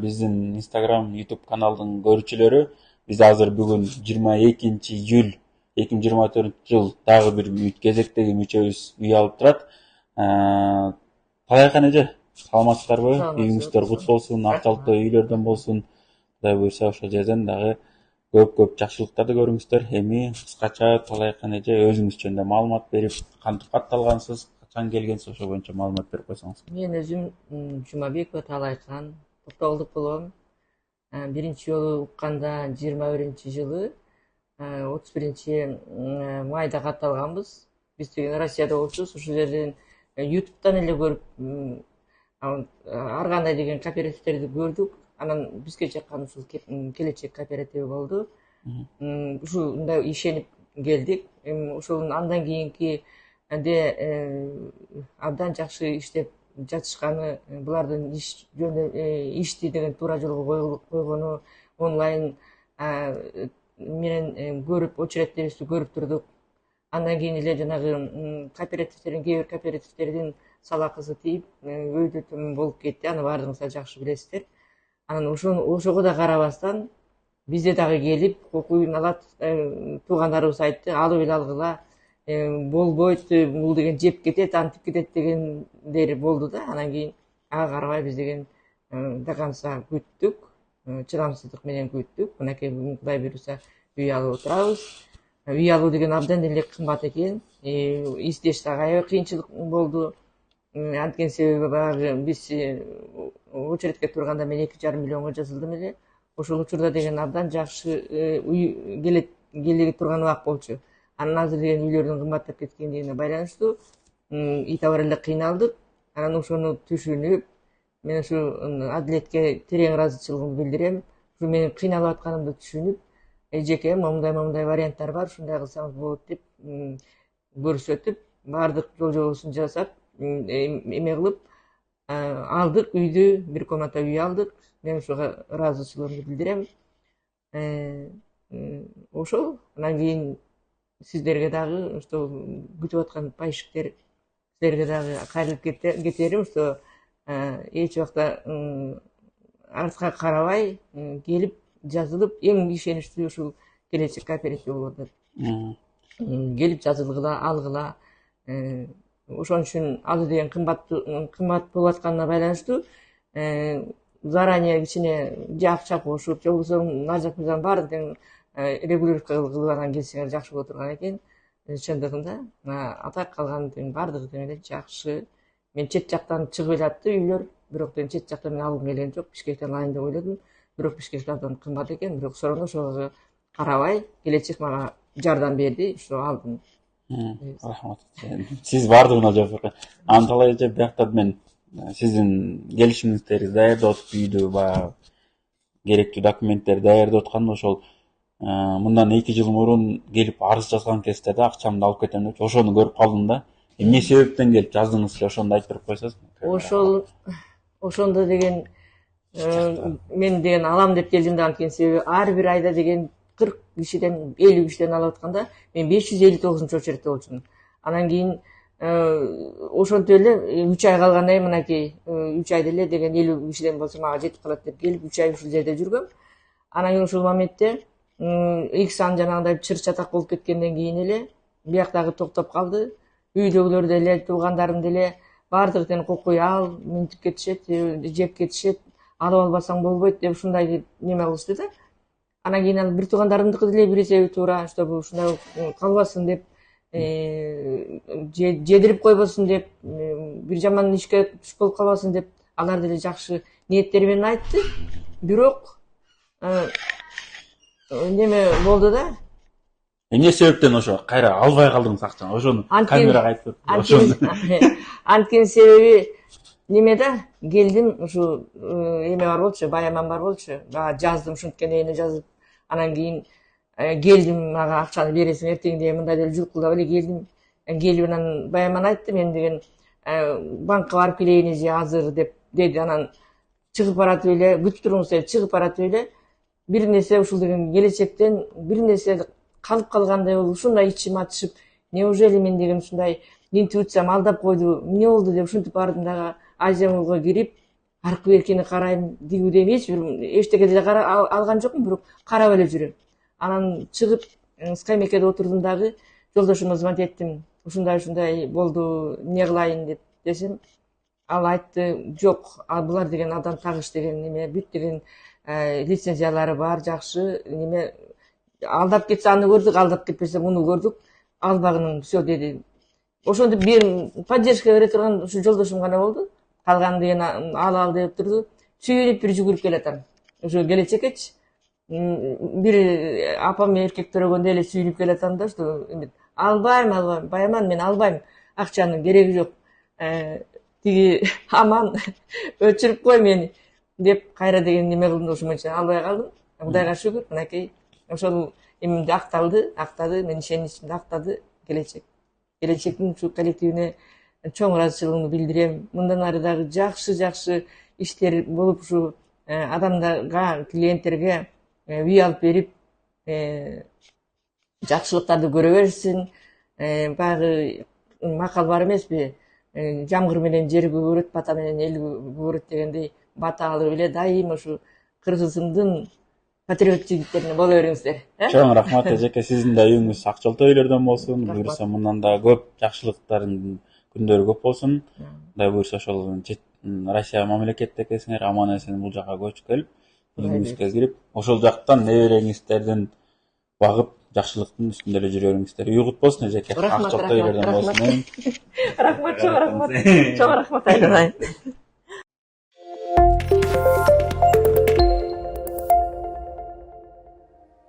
Биздин Instagram, YouTube каналдын көрүүчүлөрү, биз азыр бүгүн 22 июль 2024 дагы бир кезектеги мүчөбүз үй алып турат. Талайкан эже, саламатсыздарбы? Үйүңүздөр кут болсун, акчалыктуу үйлөрдөн болсун. Кудай буйрса ошо жерден дагы көп жакшылыктарды көрүңүздөр. Эми кыскача Талайкан эже өзүңүз жөнүндө маалымат берип, кантип катталгансыз, качан келгенсиз, ошо боюнча маалымат берип койсоңуз. Мен өзүм Жумабекова Талайкан, токтогулдук болом. Биринчи жолу укканда 21-жылы 31 майда катталганбыз. Биз деген Россияда болчубуз. Ушул жерден YouTube'дан эле көрүп, ар кандай деген кооперативтерди көрдүк. Анан бизге жаккан ушул келечек кооперативи болду. Ушундай ишенип келдик. Ошол андан кийинки абдан жакшы иштеп жатышканы, булардын ишти деген туура жолго койгону, онлайн менен көрүп, очередтерибизди көрүп турдук. Андан кийин эле жанагы кооперативтердин, кээ бир кооперативтердин салакысы тиип, өйдө төмөн болуп кетти. Аны баардыгыңыздар жакшы билесиздер. Анан ошого да карабастан бизде дагы келип, окуйн алат, туугандарыбыз айтты, алып эле алгыла, болбойт, бул деген жеп кетет, антип кетет дегендер болду да. Анан кийин ага карабай биз деген до конца күттүк, чыдамсыздык менен күттүк. Мынакей бүгүн Кудай буйрса үй алып отурабыз. Үй алуу деген абдан эле кымбат экен. Издеш дагы аябай кыйынчылык болду. Анткени себеби баягы биз очередке турганда мен 2,5 миллионго жазылдым эле. Ошол учурда деген абдан жакшы үй келе турган убак болчу. Анан азыр деген үйлөрдүн кымбаттап кеткендигине байланыштуу итабар эле кыйналдык. Анан ошону түшүнүп, мен ушу адилетке терең ыраазычылыгымды билдирем. Ушу менин кыйналып атканымды түшүнүп, эжеке момундай варианттар бар, ушундай кылсаңыз болот деп көрсөтүп, баардык жол-жобосун жасап, эме кылып алдык үйдү, бир комната үй алдык. Мен ушуга ыраазычылыгымды билдирем. Ошол. Анан кийин сиздерге дагы что күтүп аткан пайщиктер, силерге дагы кайрылып кетерим, что эч убакта артка карабай келип жазылып, эң ишеничтүү ушул келечек кооператив болот деп. Келип жазылгыла, алгыла. Ошон үчүн азыр деген кымбат болуп атканына байланыштуу заранее кичине же акча кошуп, же болбосо нарзак мырзанын баардыгын регулировка кылып анан келсеңер жакшы боло турган экен. Чындыгында атак калган баардыгы эле жакшы. Мен чет жактан чыгып эле үйлөр, бирок чет жактан мен алгым келген жок. Бишкектен алайын деп ойлодум, бирок Бишкек абдан кымбат экен. Бирок соронда ошого карабай, келечек мага жардам берди, ошо алдым. Рахмат. Сиз баардыгына жооп берген. Анталай эже, биякта мен сиздин келишимиңиздерди даярдап атып, үйдү баягы керектүү документтерди даярдап аткан, ошол мындан 2 жыл мурун келип арыз жазган кезде да акчамды алып кетем деп, ошону көрүп калдым да. Эмне себептен келип жаздыңыз эле, ошону айтып берип койсоңуз. Ошондо деген мен деген алам деп келдим да, анткени себеби ар бир айда деген 40 кишиден 50 кишиден алып атканда мен 559 очередте болчумун. Анан кийин ошентип эле 3 ай калгандан кийин мынакей 3 айда эле деген 50 кишиден болсо мага жетип калат деп келип 3 ай ушул жерде жүргөм. Анан кийин ушул моментте X ан жанагындай чыр чатак болуп кеткенден кийин эле бияктагы токтоп калды. Үйдөгүлөр деле, туугандарым деле баардыгы тең кокуй ал, минтип кетишет, жеп кетишет, алып албасаң болбойт деп ушундай неме кылышты да. Анан кийин ал бир туугандарымдыкы деле бир эсеби туура, чтобы ушундай калбасын деп, жедирип койбосун деп, бир жаман ишке түшүп болуп калбасын деп, алар деле жакшы ниеттери менен айтты. Бирок неме болду да. Эмне себептен ошо кайра албай калдыңыз акчаны? Ошону камерага айтып берип. Анткени себеби неме да, келдим, ушу эме бар болчу, баяман бар болчу. Бага жаздым, ушинткени эне жазып, анан кийин келдим, мага акчаны бересиң эртең мындай деле жулкулдап эле келдим. Келип анан баяман айтты, мен деген банкка барып келейин же азыр деп деди. Анан чыгып баратып эле, күтүп туруңуз деп чыгып баратып эле бир нерсе ушул деген келечектен бир нерсе калып калгандай болуп, ушундай ичим ачышып, неужели мен деген ушундай минтип утсам алдап койду, эмне болду деп ушинтип бардым дагы Азия кирип, аркы беркини карайм, дигүүдөн эч бир эчтеке деле алган жокмун, бирок карап эле жүрөм. Анан чыгып скамейкада отурдум дагы, жолдошума звонить эттим, ушундай болду, эмне кылайын деп десем, ал айтты, жок, булар деген адам тагыш деген неме, бүт деген лицензиялары бар, жакшы, неме алдап кетсе аны көрдүк, алдап кетпесе муну көрдүк, албагының все деди. Ошондо бир поддержка бере турган ушу жолдошум гана болду. Калган деген ал деп турду. Сүйүнүп бир жүгүрүп келатам. Ошо келечекечи бир апам эркек төрөгөндө эле сүйүнүп келатам да, что албайм, баяман мен албайм. Акчанын кереги жок. Тиги аман өчүрүп кой мени деп кайра деген неме кылдым, ошо менен албай калдым. Кудайга шүгүр, мынакей ошол эмимде актады, менин ишеничимди актады келечектин ушу коллективине чоң ыраазычылыгымды билдирем. Мындан ары дагы жакшы иштер болуп ушу адамдарга, клиенттерге үй алып берип, жакшылыктарды көрө берсин. Баягы макал бар эмеспи? Жамгыр менен жер көгөрөт, бата менен эл көгөрөт дегендей, бата алып эле дайыма ушу кыргызымдын патриот жигиттерине боло бериңиздер. Чоң рахмат эжеке, сиздин да үйүңүз ак жолто үйлөрдөн болсун. Буюрса мындан да көп жакшылыктардын күндөрү көп болсун. Кудай буюрса ошол Россия мамлекетте экенсиңер, аман эсен бул жака көчүп келип, үйүңүзгө кирип, ошол жактан небереңиздердин багып, жакшылыктын үстүндө эле жүрө бериңиздер. Үй кут болсун эжеке. Ак жолто үйлөрдөн болсун. Рахмат, чоң рахмат. Чоң рахмат, Айнай.